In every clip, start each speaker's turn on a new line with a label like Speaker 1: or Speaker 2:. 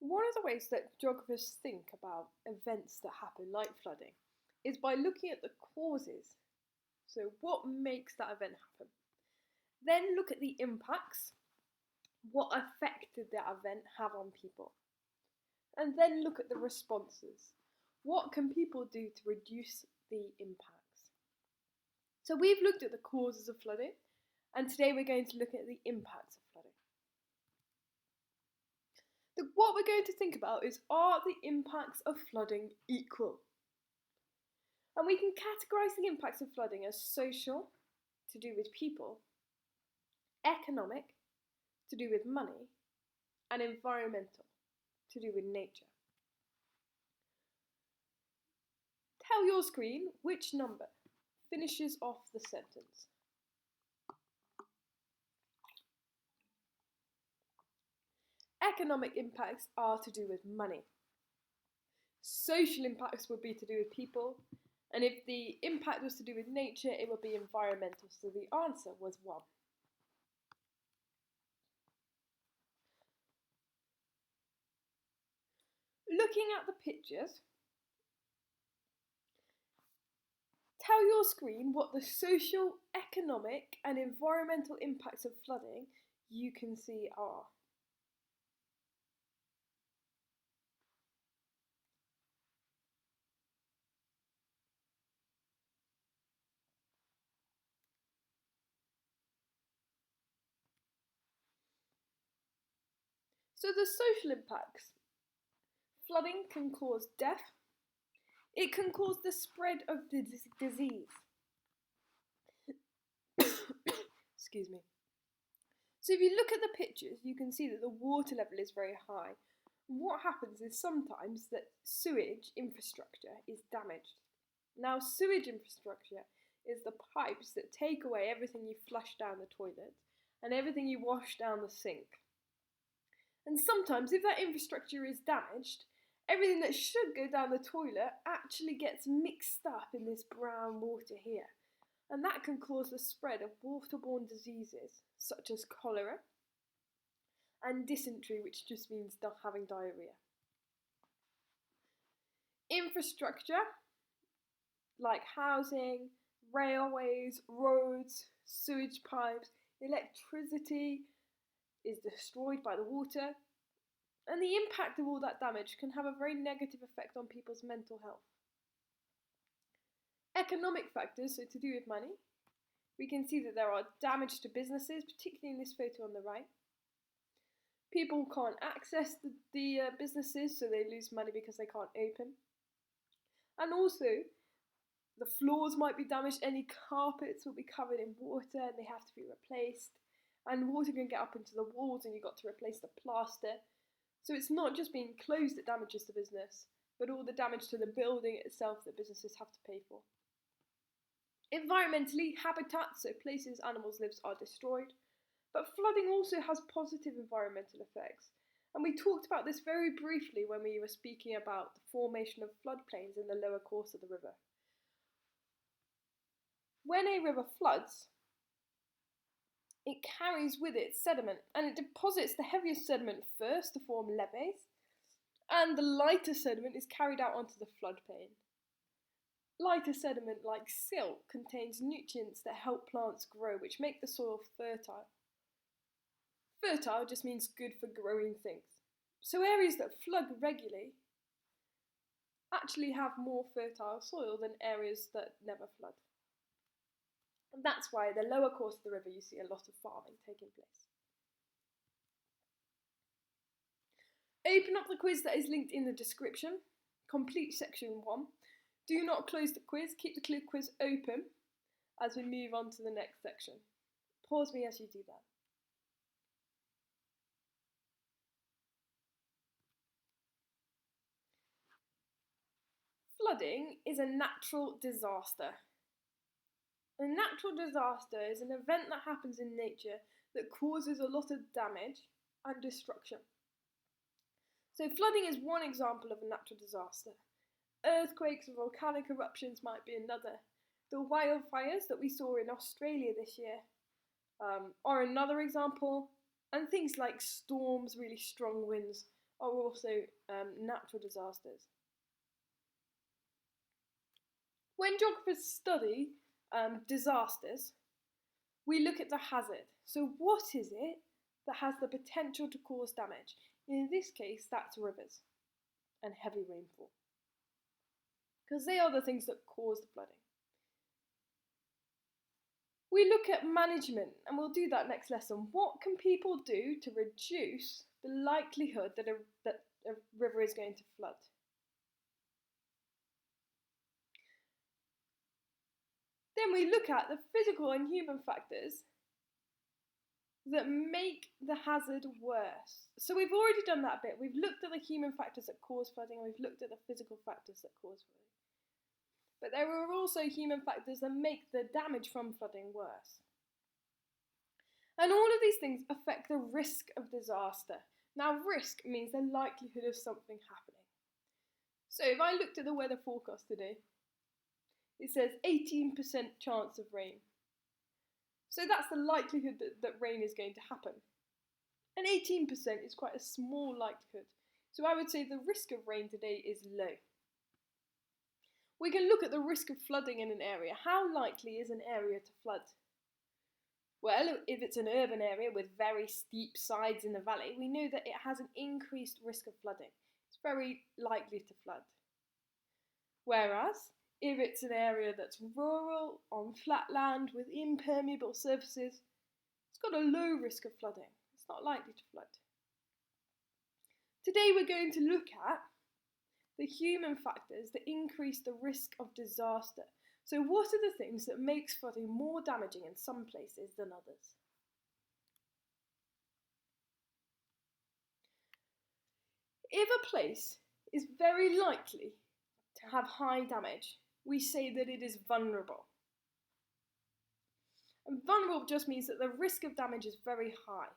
Speaker 1: One of the ways that geographers think about events that happen, like flooding, is by looking at the causes. So, what makes that event happen? Then look at the impacts. What effect did that event have on people? And then look at the responses. What can people do to reduce the impacts? So, we've looked at the causes of flooding, and today we're going to look at the impacts of flooding. What we're going to think about is, are the impacts of flooding equal? And we can categorise the impacts of flooding as social, to do with people, economic, to do with money, and environmental, to do with nature. Tell your screen which number finishes off the sentence. Economic impacts are to do with money. Social impacts would be to do with people. And if the impact was to do with nature, it would be environmental. So the answer was 1. Looking at the pictures, tell your screen what the social, economic, and environmental impacts of flooding you can see are. So the social impacts. Flooding can cause death. It can cause the spread of the disease. Excuse me. So if you look at the pictures, you can see that the water level is very high. And what happens is sometimes that sewage infrastructure is damaged. Now, sewage infrastructure is the pipes that take away everything you flush down the toilet and everything you wash down the sink. And sometimes, if that infrastructure is damaged, everything that should go down the toilet actually gets mixed up in this brown water here. And that can cause the spread of waterborne diseases such as cholera and dysentery, which just means having diarrhea. Infrastructure like housing, railways, roads, sewage pipes, electricity is destroyed by the water, and the impact of all that damage can have a very negative effect on people's mental health. Economic factors, so to do with money, we can see that there are damage to businesses, particularly in this photo on the right. People can't access the businesses, so they lose money because they can't open. And also, the floors might be damaged, any carpets will be covered in water and they have to be replaced. And water can get up into the walls and you've got to replace the plaster. So it's not just being closed that damages the business, but all the damage to the building itself that businesses have to pay for. Environmentally, habitats, so places animals live, are destroyed. But flooding also has positive environmental effects. And we talked about this very briefly when we were speaking about the formation of floodplains in the lower course of the river. When a river floods, it carries with it sediment and it deposits the heaviest sediment first to form levees, and the lighter sediment is carried out onto the floodplain. Lighter sediment like silt contains nutrients that help plants grow, which make the soil fertile. Fertile just means good for growing things. So areas that flood regularly actually have more fertile soil than areas that never flood. And that's why the lower course of the river you see a lot of farming taking place. Open up the quiz that is linked in the description. Complete section 1. Do not close the quiz, keep the quiz open as we move on to the next section. Pause me as you do that. Flooding is a natural disaster. A natural disaster is an event that happens in nature that causes a lot of damage and destruction. So flooding is one example of a natural disaster. Earthquakes and volcanic eruptions might be another. The wildfires that we saw in Australia this year are another example. And things like storms, really strong winds, are also natural disasters. When geographers study disasters, we look at the hazard. So what is it that has the potential to cause damage? In this case, that's rivers and heavy rainfall, because they are the things that cause the flooding. We look at management, and we'll do that next lesson. What can people do to reduce the likelihood that a river is going to flood? Then we look at the physical and human factors that make the hazard worse. So we've already done that bit. We've looked at the human factors that cause flooding, and we've looked at the physical factors that cause flooding. But there are also human factors that make the damage from flooding worse. And all of these things affect the risk of disaster. Now, risk means the likelihood of something happening. So if I looked at the weather forecast today, it says 18% chance of rain. So that's the likelihood that rain is going to happen. And 18% is quite a small likelihood. So I would say the risk of rain today is low. We can look at the risk of flooding in an area. How likely is an area to flood? Well, if it's an urban area with very steep sides in the valley, we know that it has an increased risk of flooding. It's very likely to flood. Whereas, if it's an area that's rural, on flat land, with impermeable surfaces, it's got a low risk of flooding. It's not likely to flood. Today we're going to look at the human factors that increase the risk of disaster. So what are the things that makes flooding more damaging in some places than others? If a place is very likely to have high damage, we say that it is vulnerable. And vulnerable just means that the risk of damage is very high.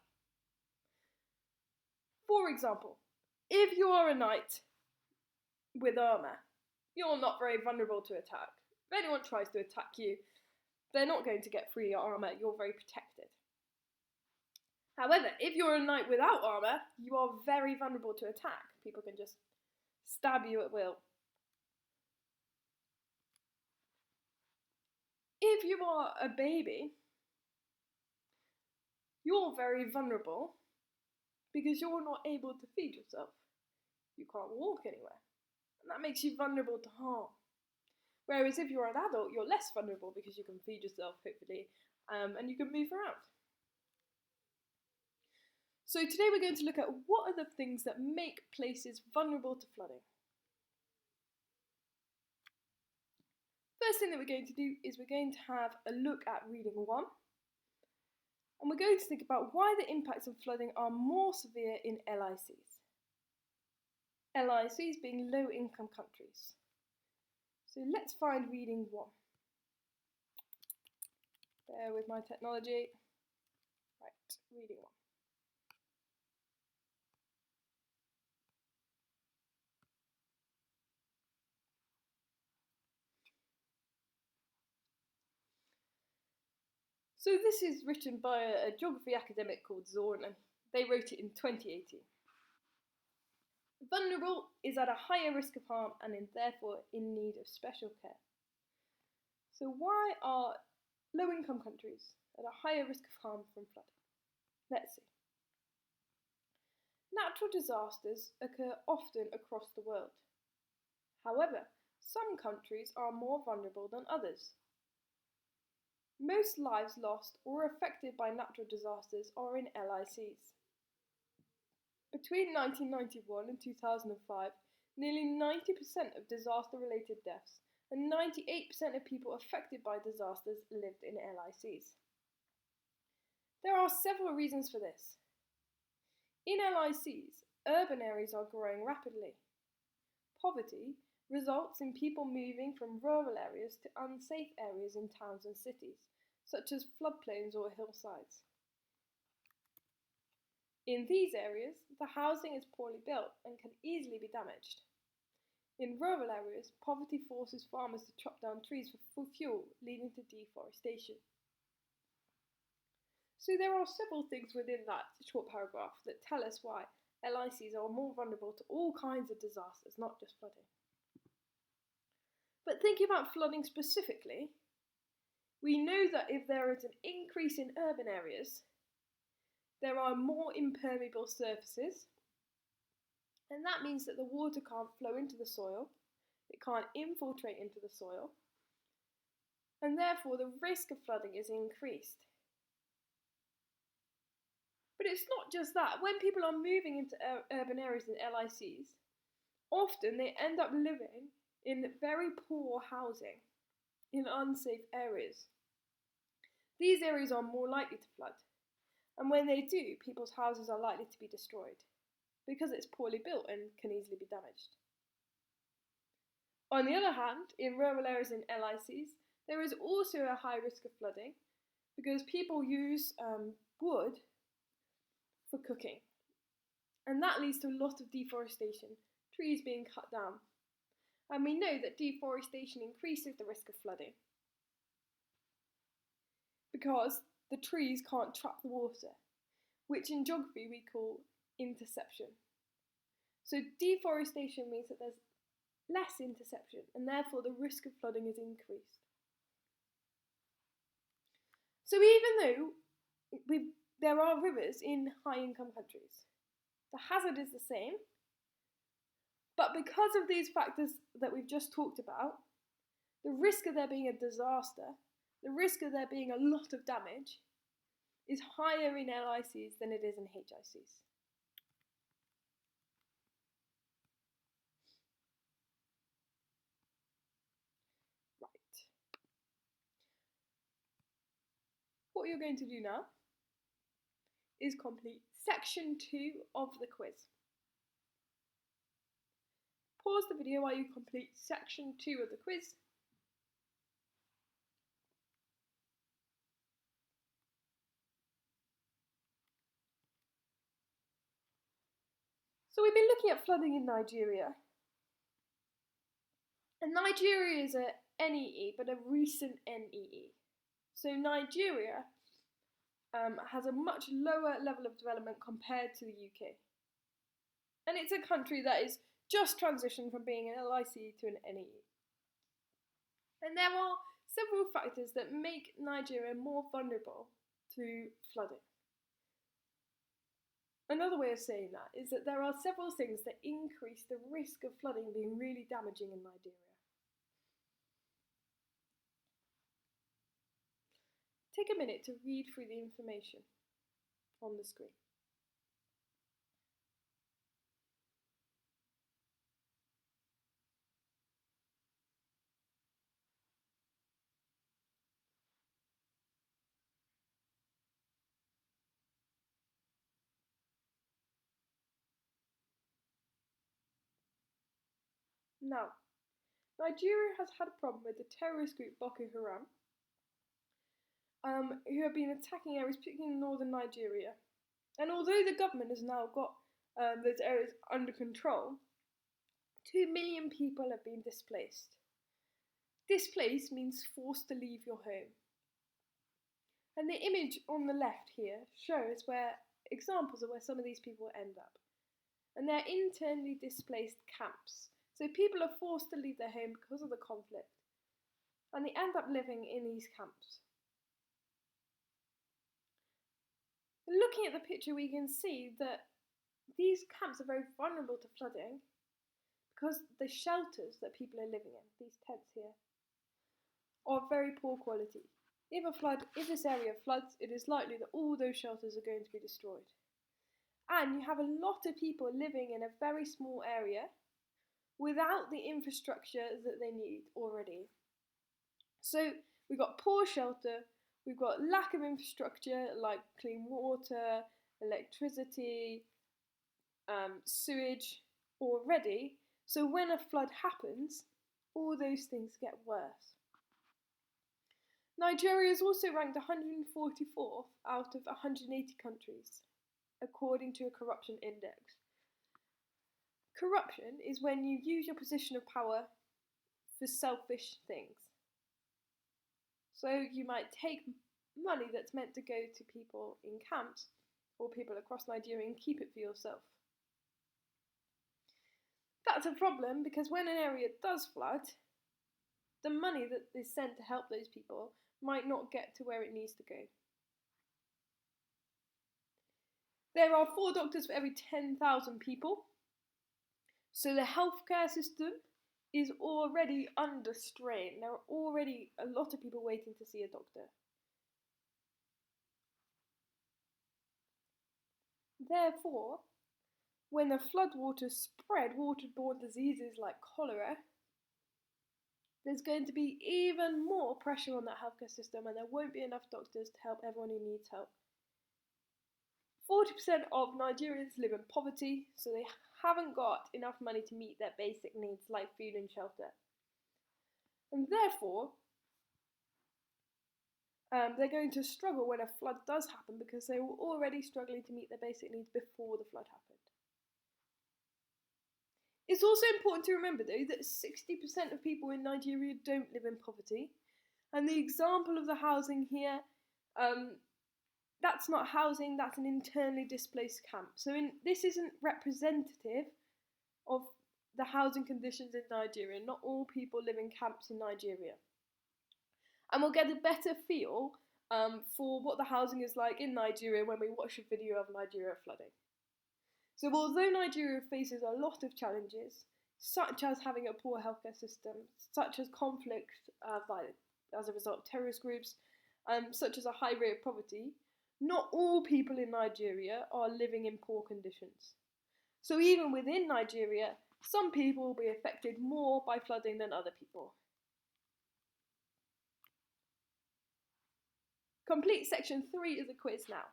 Speaker 1: For example, if you are a knight with armour, you're not very vulnerable to attack. If anyone tries to attack you, they're not going to get through your armour, you're very protected. However, if you're a knight without armour, you are very vulnerable to attack. People can just stab you at will. If you are a baby, you're very vulnerable because you're not able to feed yourself. You can't walk anywhere. And that makes you vulnerable to harm. Whereas if you're an adult, you're less vulnerable because you can feed yourself, hopefully, and you can move around. So today we're going to look at what are the things that make places vulnerable to flooding. First thing that we're going to do is we're going to have a look at reading 1. And we're going to think about why the impacts of flooding are more severe in LICs. LICs being low-income countries. So let's find reading 1. Bear with my technology. Right, reading 1. So this is written by a geography academic called Zorn, and they wrote it in 2018. Vulnerable is at a higher risk of harm and is therefore in need of special care. So why are low-income countries at a higher risk of harm from flooding? Let's see. Natural disasters occur often across the world. However, some countries are more vulnerable than others. Most lives lost or affected by natural disasters are in LICs. Between 1991 and 2005, nearly 90% of disaster-related deaths and 98% of people affected by disasters lived in LICs. There are several reasons for this. In LICs, urban areas are growing rapidly. Poverty results in people moving from rural areas to unsafe areas in towns and cities, such as floodplains or hillsides. In these areas, the housing is poorly built and can easily be damaged. In rural areas, poverty forces farmers to chop down trees for fuel, leading to deforestation. So there are several things within that short paragraph that tell us why LICs are more vulnerable to all kinds of disasters, not just flooding. But thinking about flooding specifically, we know that if there is an increase in urban areas, there are more impermeable surfaces, and that means that the water can't flow into the soil, it can't infiltrate into the soil, and therefore the risk of flooding is increased. But it's not just that. When people are moving into urban areas and LICs, often they end up living in very poor housing, in unsafe areas. These areas are more likely to flood, and when they do, people's houses are likely to be destroyed because it's poorly built and can easily be damaged. On the other hand, in rural areas and LICs, there is also a high risk of flooding because people use wood for cooking, and that leads to a lot of deforestation, trees being cut down. And we know that deforestation increases the risk of flooding because the trees can't trap the water, which in geography we call interception. So deforestation means that there's less interception, and therefore the risk of flooding is increased. So even though there are rivers in high-income countries, the hazard is the same, but because of these factors that we've just talked about, the risk of there being a disaster, the risk of there being a lot of damage, is higher in LICs than it is in HICs. What you're going to do now is complete section 2 of the quiz. Pause the video while you complete section 2 of the quiz. So we've been looking at flooding in Nigeria. And Nigeria is a NEE, but a recent NEE. So Nigeria has a much lower level of development compared to the UK. And it's a country that is just transitioned from being an LIC to an NEE. And there are several factors that make Nigeria more vulnerable to flooding. Another way of saying that is that there are several things that increase the risk of flooding being really damaging in Nigeria. Take a minute to read through the information on the screen. Now, Nigeria has had a problem with the terrorist group Boko Haram, who have been attacking areas, particularly in northern Nigeria. And although the government has now got those areas under control, 2 million people have been displaced. Displaced means forced to leave your home. And the image on the left here shows examples of where some of these people end up. And they're internally displaced camps. So people are forced to leave their home because of the conflict, and they end up living in these camps. Looking at the picture, we can see that these camps are very vulnerable to flooding because the shelters that people are living in, these tents here, are very poor quality. If this area floods, it is likely that all those shelters are going to be destroyed. And you have a lot of people living in a very small area without the infrastructure that they need already. So we've got poor shelter, we've got lack of infrastructure like clean water, electricity, sewage already. So when a flood happens, all those things get worse. Nigeria is also ranked 144th out of 180 countries, according to a corruption index. Corruption is when you use your position of power for selfish things. So you might take money that's meant to go to people in camps or people across Nigeria and keep it for yourself. That's a problem because when an area does flood, the money that is sent to help those people might not get to where it needs to go. There are 4 doctors for every 10,000 people, so the healthcare system is already under strain. There are already a lot of people waiting to see a doctor. Therefore, when the floodwaters spread waterborne diseases like cholera, there's going to be even more pressure on that healthcare system, and there won't be enough doctors to help everyone who needs help. 40% of Nigerians live in poverty, so they haven't got enough money to meet their basic needs like food and shelter. And therefore, they're going to struggle when a flood does happen because they were already struggling to meet their basic needs before the flood happened. It's also important to remember, though, that 60% of people in Nigeria don't live in poverty. And the example of the housing here, that's not housing, that's an internally displaced camp. So this isn't representative of the housing conditions in Nigeria. Not all people live in camps in Nigeria. And we'll get a better feel for what the housing is like in Nigeria when we watch a video of Nigeria flooding. So although Nigeria faces a lot of challenges, such as having a poor healthcare system, such as conflict as a result of terrorist groups, such as a high rate of poverty, not all people in Nigeria are living in poor conditions. So even within Nigeria, some people will be affected more by flooding than other people. Complete section 3 as a quiz now.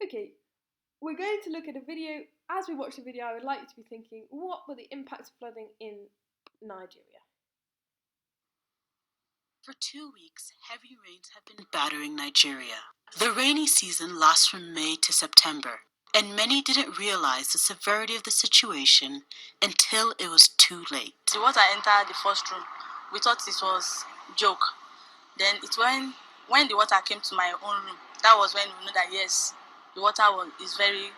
Speaker 1: Okay, we're going to look at a video. As we watch the video, I would like you to be thinking, what were the impacts of flooding in Nigeria?
Speaker 2: For 2 weeks, heavy rains have been battering Nigeria. The rainy season lasts from May to September, and many didn't realize the severity of the situation until it was too late.
Speaker 3: The water entered the first room. We thought it was a joke. Then it's when the water came to my own room, that was when we knew that yes, the water is very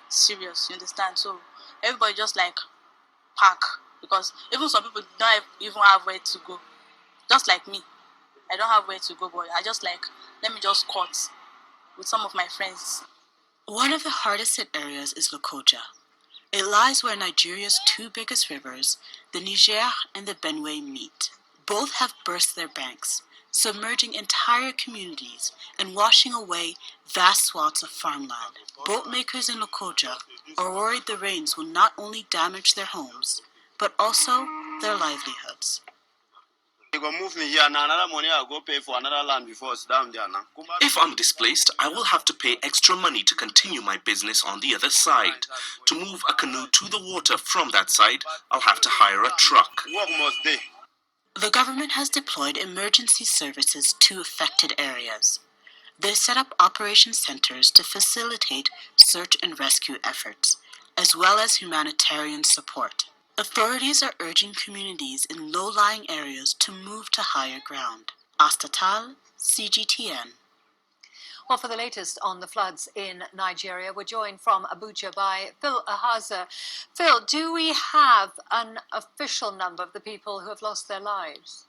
Speaker 3: serious, you understand? So everybody just like pack, because even some people don't even have where to go. Just like me, I don't have where to go, but I just like, let me just cut with some of my friends.
Speaker 2: One of the hardest hit areas is Lokoja. It lies where Nigeria's 2 biggest rivers, the Niger and the Benue, meet. Both have burst their banks, submerging entire communities and washing away vast swaths of farmland. Boat makers in Lokoja are worried the rains will not only damage their homes, but also their livelihoods.
Speaker 4: They go move me here now, another money I'll go pay for another land before it's down there now.
Speaker 5: If I'm displaced, I will have to pay extra money to continue my business on the other side. To move a canoe to the water from that side, I'll have to hire a truck.
Speaker 4: Work must day.
Speaker 2: The government has deployed emergency services to affected areas. They set up operation centers to facilitate search and rescue efforts, as well as humanitarian support. Authorities are urging communities in low-lying areas to move to higher ground. Astatal, CGTN.
Speaker 6: Well, for the latest on the floods in Nigeria, we're joined from Abuja by Phil Ahaza. Phil, do we have an official number of the people who have lost their lives?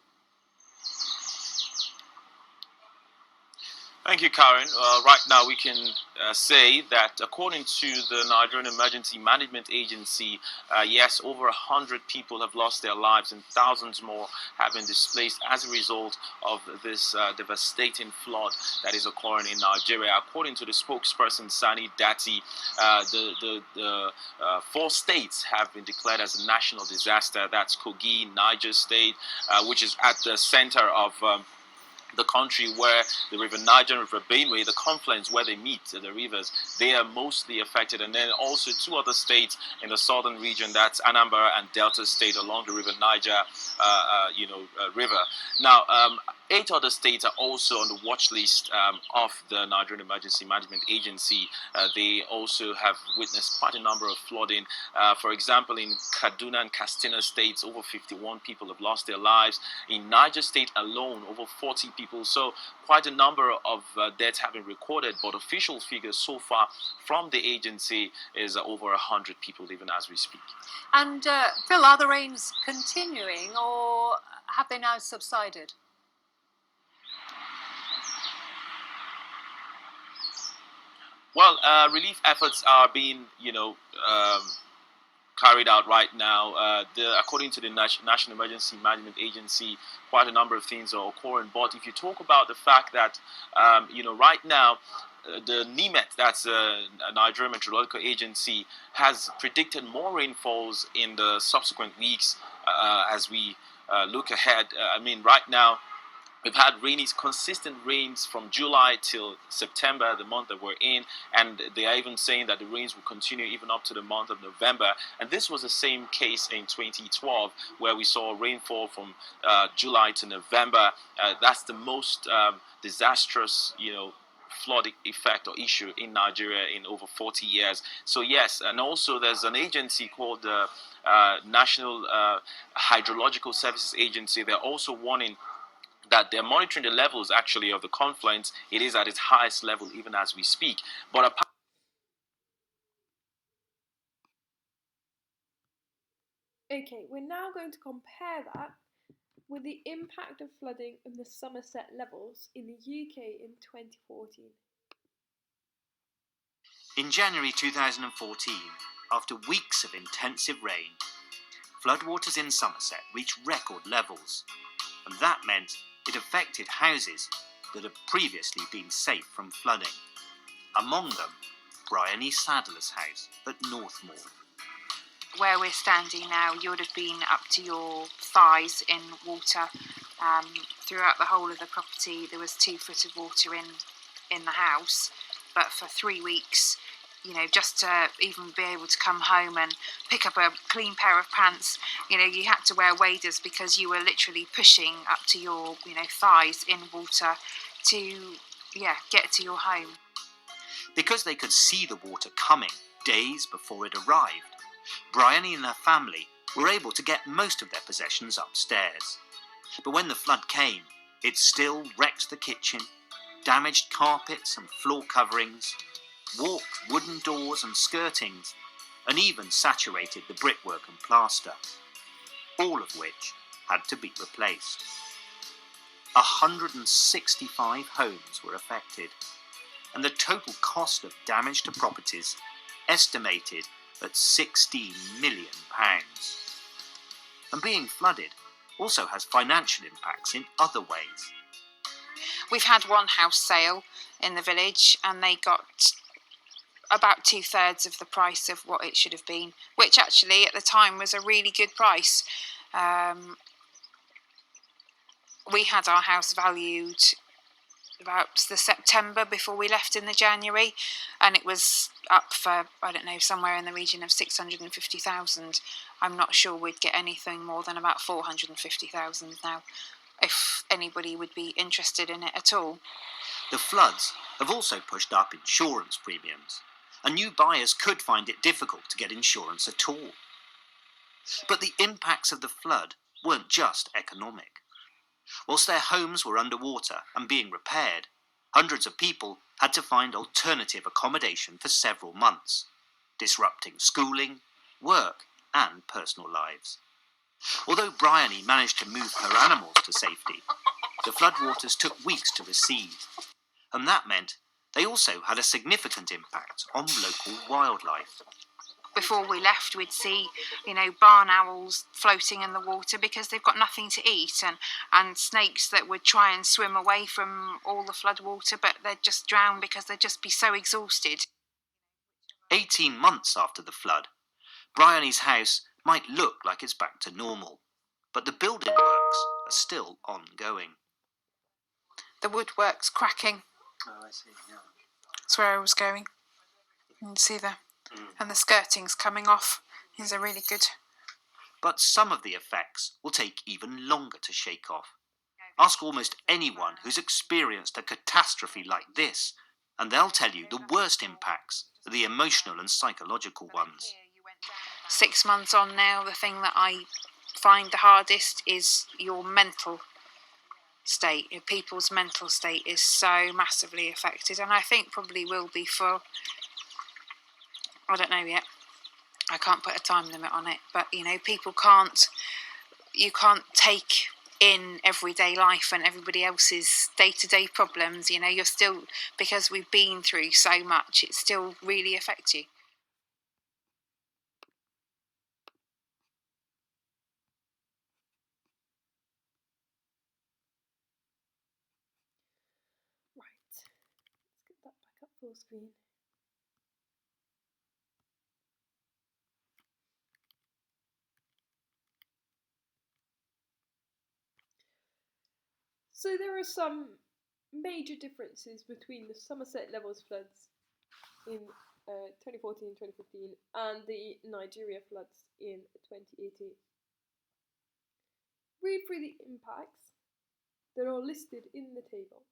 Speaker 7: Thank you, Karen. Right now we can say that according to the Nigerian Emergency Management Agency, yes, over 100 people have lost their lives and thousands more have been displaced as a result of this devastating flood that is occurring in Nigeria. According to the spokesperson, Sani Dati, the 4 states have been declared as a national disaster. That's Kogi, Niger State, which is at the center of the country, where the River Niger and River Benue, the confluence where they meet, the rivers, they are mostly affected. And then also 2 other states in the southern region, that's Anambra and Delta State along the River Niger, river. Now, 8 other states are also on the watch list of the Nigerian Emergency Management Agency. They also have witnessed quite a number of flooding. For example, in Kaduna and Katsina states, over 51 people have lost their lives. In Niger State alone, over 40 people. So quite a number of deaths have been recorded, but official figures so far from the agency is over 100 people even as we speak.
Speaker 6: And Phil, are the rains continuing or have they now subsided?
Speaker 7: Well, relief efforts are being, carried out right now. According to the National Emergency Management Agency, quite a number of things are occurring. But if you talk about the fact that, right now, the NIMET, that's a Nigerian Meteorological Agency, has predicted more rainfalls in the subsequent weeks as we look ahead. Right now, we've had consistent rains from July till September, the month that we're in, and they are even saying that the rains will continue even up to the month of November. And this was the same case in 2012, where we saw rainfall from July to November. That's the most disastrous, flood effect or issue in Nigeria in over 40 years. So yes, and also there's an agency called the National Hydrological Services Agency. They're also warning that they're monitoring the levels actually of the confluence. It is at its highest level even as we speak. But
Speaker 1: Okay, we're now going to compare that with the impact of flooding in the Somerset levels in the UK in 2014.
Speaker 8: In January 2014, after weeks of intensive rain, floodwaters in Somerset reached record levels, and that meant it affected houses that had previously been safe from flooding. Among them, Bryony Sadler's house at Northmoor.
Speaker 9: Where we're standing now, you would have been up to your thighs in water. Throughout the whole of the property, there was 2 foot of water in the house. But for 3 weeks, just to even be able to come home and pick up a clean pair of pants, you had to wear waders because you were literally pushing up to your, thighs in water to, get to your home.
Speaker 8: Because they could see the water coming days before it arrived, Bryony and her family were able to get most of their possessions upstairs. But when the flood came, it still wrecked the kitchen, damaged carpets and floor coverings, warped wooden doors and skirtings, and even saturated the brickwork and plaster, all of which had to be replaced. 165 homes were affected, and the total cost of damage to properties estimated at £16 million. And being flooded also has financial impacts in other ways.
Speaker 9: We've had one house sale in the village, and they got about 2/3 of the price of what it should have been, which actually at the time was a really good price. We had our house valued about the September before we left in the January, and it was up for, somewhere in the region of 650,000. I'm not sure we'd get anything more than about 450,000 now, if anybody would be interested in it at all.
Speaker 8: The floods have also pushed up insurance premiums, and new buyers could find it difficult to get insurance at all. But the impacts of the flood weren't just economic. Whilst their homes were underwater and being repaired, hundreds of people had to find alternative accommodation for several months, disrupting schooling, work and personal lives. Although Bryony managed to move her animals to safety, the floodwaters took weeks to recede, and that meant they also had a significant impact on local wildlife.
Speaker 9: Before we left, we'd see, barn owls floating in the water because they've got nothing to eat, and snakes that would try and swim away from all the flood water, but they'd just drown because they'd just be so exhausted.
Speaker 8: 18 months after the flood, Bryony's house might look like it's back to normal, but the building works are still ongoing.
Speaker 9: The woodwork's cracking.
Speaker 8: Oh, I see, yeah.
Speaker 9: That's where I was going. You can see there. And the skirting's coming off. These are really good.
Speaker 8: But some of the effects will take even longer to shake off. Ask almost anyone who's experienced a catastrophe like this, and they'll tell you the worst impacts are the emotional and psychological ones.
Speaker 9: 6 months on now, the thing that I find the hardest is your mental state. People's mental state is so massively affected, and I think probably will be for, I don't know yet. I can't put a time limit on it, but people you can't take in everyday life and everybody else's day-to-day problems. You're still, because we've been through so much, it still really affects you.
Speaker 1: Right, let's get that back up full screen. So there are some major differences between the Somerset Levels floods in 2014-2015 and the Nigeria floods in 2018. Read through the impacts that are listed in the table.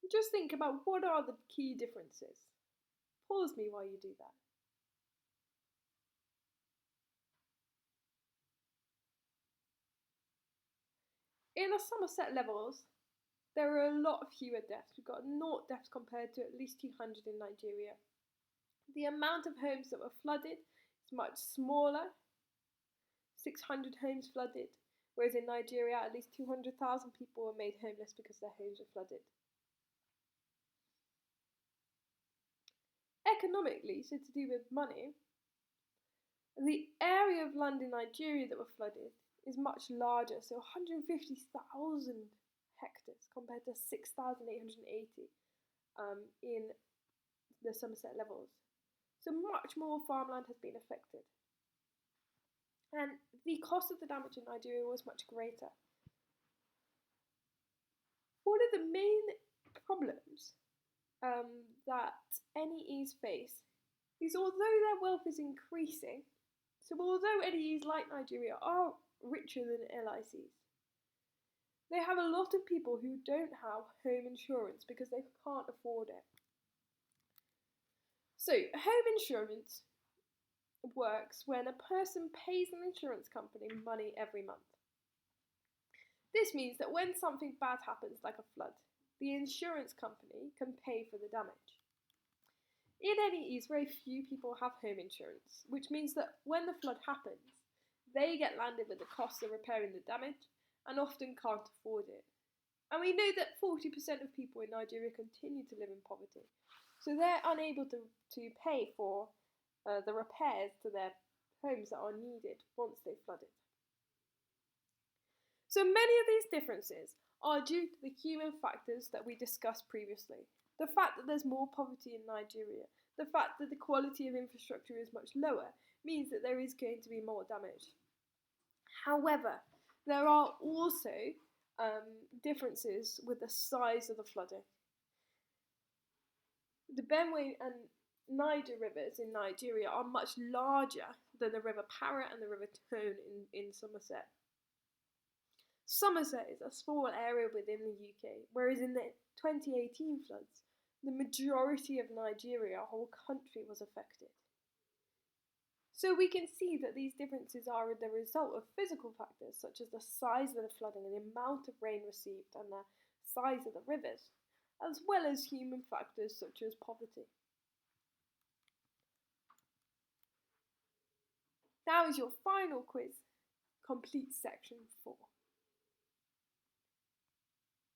Speaker 1: And just think about what are the key differences. Pause me while you do that. In the Somerset Levels, there are a lot fewer deaths. We've got 0 deaths compared to at least 200 in Nigeria. The amount of homes that were flooded is much smaller, 600 homes flooded, whereas in Nigeria at least 200,000 people were made homeless because their homes were flooded. Economically, so to do with money, the area of land in Nigeria that were flooded is much larger, so 150,000 hectares compared to 6,880 in the Somerset Levels. So much more farmland has been affected. And the cost of the damage in Nigeria was much greater. One of the main problems that NEEs face is, although their wealth is increasing, so although NEEs like Nigeria are richer than LICs, they have a lot of people who don't have home insurance because they can't afford it. So home insurance works when a person pays an insurance company money every month. This means that when something bad happens, like a flood, the insurance company can pay for the damage. In NEEs, very few people have home insurance, which means that when the flood happens, they get landed with the cost of repairing the damage and often can't afford it. And we know that 40% of people in Nigeria continue to live in poverty, so they're unable to pay for the repairs to their homes that are needed once they've flooded. So many of these differences are due to the human factors that we discussed previously. The fact that there's more poverty in Nigeria, the fact that the quality of infrastructure is much lower, means that there is going to be more damage. However, there are also differences with the size of the flooding. The Benue and Niger rivers in Nigeria are much larger than the River Parrett and the River Tone in Somerset. Somerset is a small area within the UK, whereas in the 2018 floods, the majority of Nigeria, a whole country, was affected. So we can see that these differences are the result of physical factors such as the size of the flooding and the amount of rain received and the size of the rivers, as well as human factors such as poverty. Now is your final quiz. Complete section 4.